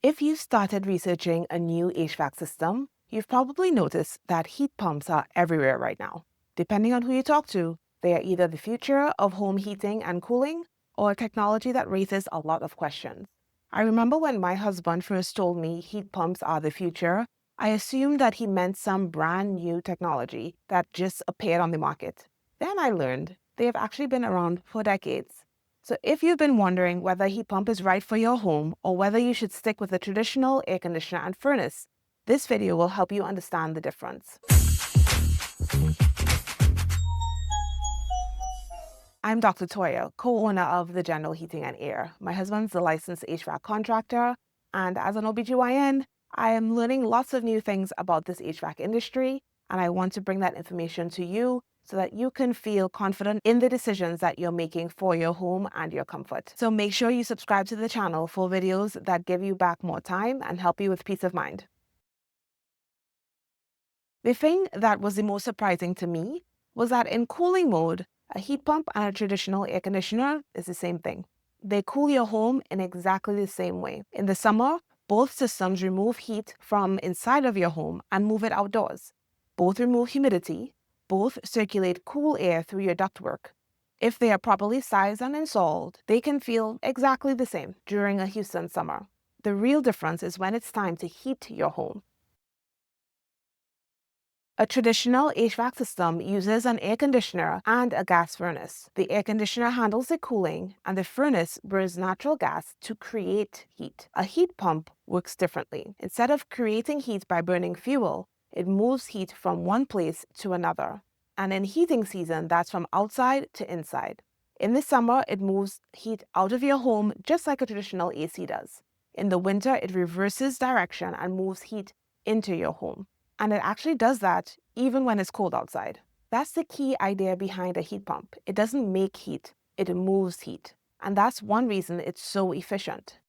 If you've started researching a new HVAC system, you've probably noticed that heat pumps are everywhere right now. Depending on who you talk to, they are either the future of home heating and cooling or technology that raises a lot of questions. I remember when my husband first told me heat pumps are the future, I assumed that he meant some brand new technology that just appeared on the market. Then I learned they have actually been around for decades. So if you've been wondering whether a heat pump is right for your home or whether you should stick with a traditional air conditioner and furnace, this video will help you understand the difference. I'm Dr. Toya, co-owner of the General Heating and Air. My husband's a licensed HVAC contractor, and as an OBGYN, I am learning lots of new things about this HVAC industry, and I want to bring that information to you so that you can feel confident in the decisions that you're making for your home and your comfort. So make sure you subscribe to the channel for videos that give you back more time and help you with peace of mind. The thing that was the most surprising to me was that in cooling mode, a heat pump and a traditional air conditioner is the same thing. They cool your home in exactly the same way. In the summer, both systems remove heat from inside of your home and move it outdoors. Both remove humidity. Both circulate cool air through your ductwork. If they are properly sized and installed, they can feel exactly the same during a Houston summer. The real difference is when it's time to heat your home. A traditional HVAC system uses an air conditioner and a gas furnace. The air conditioner handles the cooling, and the furnace burns natural gas to create heat. A heat pump works differently. Instead of creating heat by burning fuel, it moves heat from one place to another. And in heating season, that's from outside to inside. In the summer, it moves heat out of your home just like a traditional AC does. In the winter, it reverses direction and moves heat into your home. And it actually does that even when it's cold outside. That's the key idea behind a heat pump. It doesn't make heat, it moves heat. And that's one reason it's so efficient.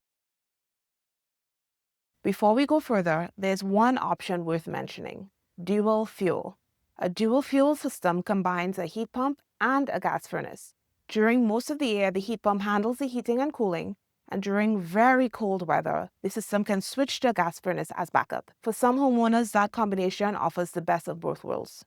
Before we go further, there's one option worth mentioning: dual fuel. A dual fuel system combines a heat pump and a gas furnace. During most of the year, the heat pump handles the heating and cooling, and during very cold weather, the system can switch to a gas furnace as backup. For some homeowners, that combination offers the best of both worlds.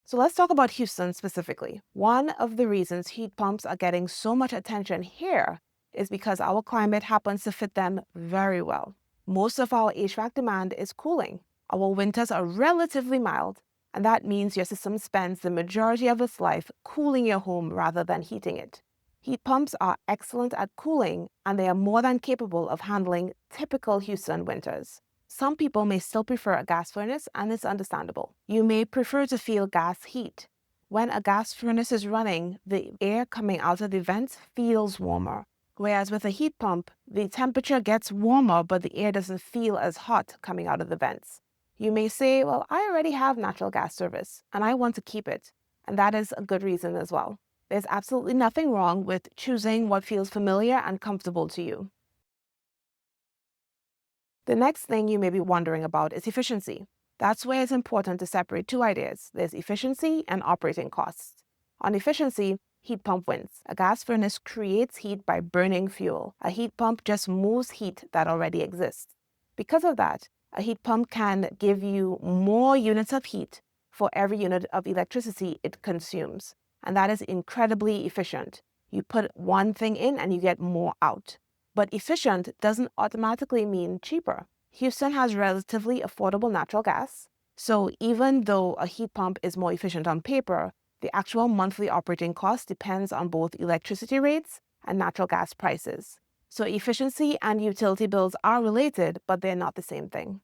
So let's talk about Houston specifically. One of the reasons heat pumps are getting so much attention here is because our climate happens to fit them very well. Most of our HVAC demand is cooling. Our winters are relatively mild, and that means your system spends the majority of its life cooling your home rather than heating it. Heat pumps are excellent at cooling, and they are more than capable of handling typical Houston winters. Some people may still prefer a gas furnace, and it's understandable. You may prefer to feel gas heat. When a gas furnace is running, the air coming out of the vents feels warmer. Whereas with a heat pump, the temperature gets warmer, but the air doesn't feel as hot coming out of the vents. You may say, well, I already have natural gas service, and I want to keep it. And that is a good reason as well. There's absolutely nothing wrong with choosing what feels familiar and comfortable to you. The next thing you may be wondering about is efficiency. That's where it's important to separate two ideas. There's efficiency and operating costs. On efficiency, heat pump wins. A gas furnace creates heat by burning fuel. A heat pump just moves heat that already exists. Because of that, a heat pump can give you more units of heat for every unit of electricity it consumes. And that is incredibly efficient. You put one thing in and you get more out. But efficient doesn't automatically mean cheaper. Houston has relatively affordable natural gas, so even though a heat pump is more efficient on paper, the actual monthly operating cost depends on both electricity rates and natural gas prices. So efficiency and utility bills are related, but they're not the same thing.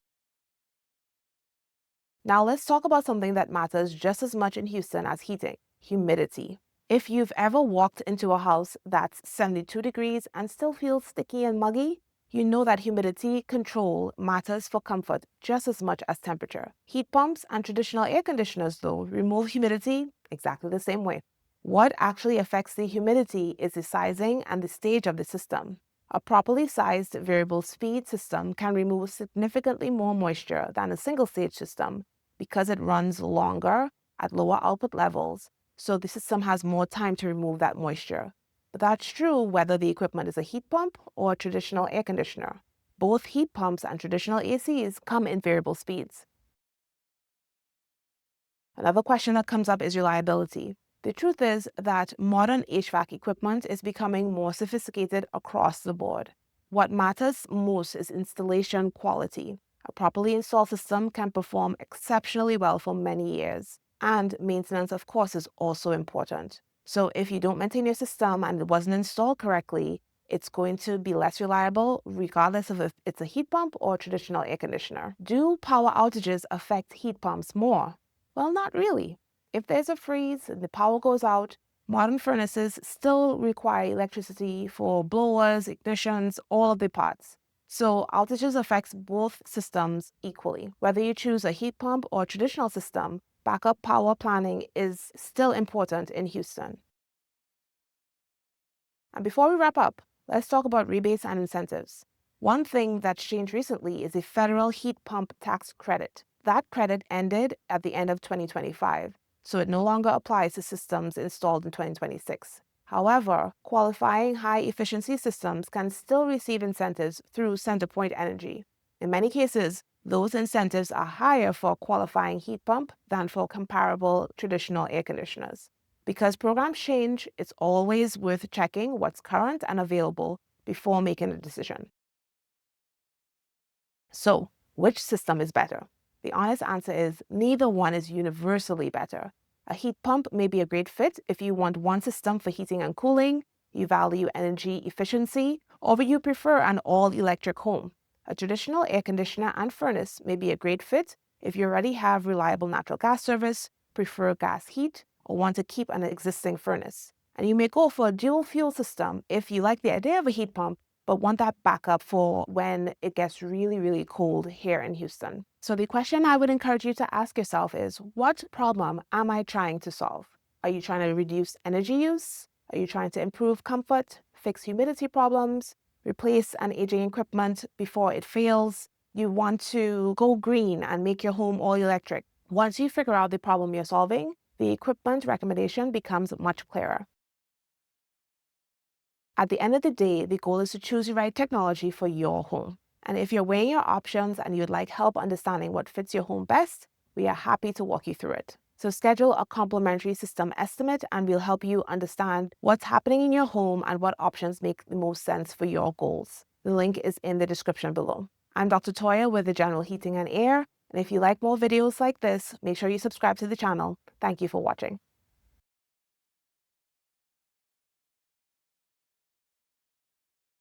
Now let's talk about something that matters just as much in Houston as heating: humidity. If you've ever walked into a house that's 72 degrees and still feels sticky and muggy, you know that humidity control matters for comfort just as much as temperature. Heat pumps and traditional air conditioners, though, remove humidity exactly the same way. What actually affects the humidity is the sizing and the stage of the system. A properly sized variable speed system can remove significantly more moisture than a single stage system because it runs longer at lower output levels, so the system has more time to remove that moisture. But that's true whether the equipment is a heat pump or a traditional air conditioner. Both heat pumps and traditional ACs come in variable speeds. Another question that comes up is reliability. The truth is that modern HVAC equipment is becoming more sophisticated across the board. What matters most is installation quality. A properly installed system can perform exceptionally well for many years. And maintenance, of course, is also important. So if you don't maintain your system and it wasn't installed correctly, it's going to be less reliable regardless of if it's a heat pump or a traditional air conditioner. Do power outages affect heat pumps more? Well, not really. If there's a freeze and the power goes out, modern furnaces still require electricity for blowers, ignitions, all of the parts. So outages affects both systems equally. Whether you choose a heat pump or a traditional system, backup power planning is still important in Houston. And before we wrap up, let's talk about rebates and incentives. One thing that's changed recently is the federal heat pump tax credit. That credit ended at the end of 2025, so it no longer applies to systems installed in 2026. However, qualifying high-efficiency systems can still receive incentives through CenterPoint Energy. In many cases, those incentives are higher for a qualifying heat pump than for comparable traditional air conditioners. Because programs change, it's always worth checking what's current and available before making a decision. So, which system is better? The honest answer is neither one is universally better. A heat pump may be a great fit if you want one system for heating and cooling, you value energy efficiency, or you prefer an all-electric home. A traditional air conditioner and furnace may be a great fit if you already have reliable natural gas service, prefer gas heat, or want to keep an existing furnace. And you may go for a dual fuel system if you like the idea of a heat pump but want that backup for when it gets really, really cold here in Houston. So the question I would encourage you to ask yourself is, what problem am I trying to solve? Are you trying to reduce energy use? Are you trying to improve comfort, fix humidity problems, replace an aging equipment before it fails? You want to go green and make your home all electric. Once you figure out the problem you're solving, the equipment recommendation becomes much clearer. At the end of the day, the goal is to choose the right technology for your home. And if you're weighing your options and you'd like help understanding what fits your home best, we are happy to walk you through it. So schedule a complimentary system estimate and we'll help you understand what's happening in your home and what options make the most sense for your goals. The link is in the description below. I'm Dr. Toya with the General Heating and Air. And if you like more videos like this, make sure you subscribe to the channel. Thank you for watching.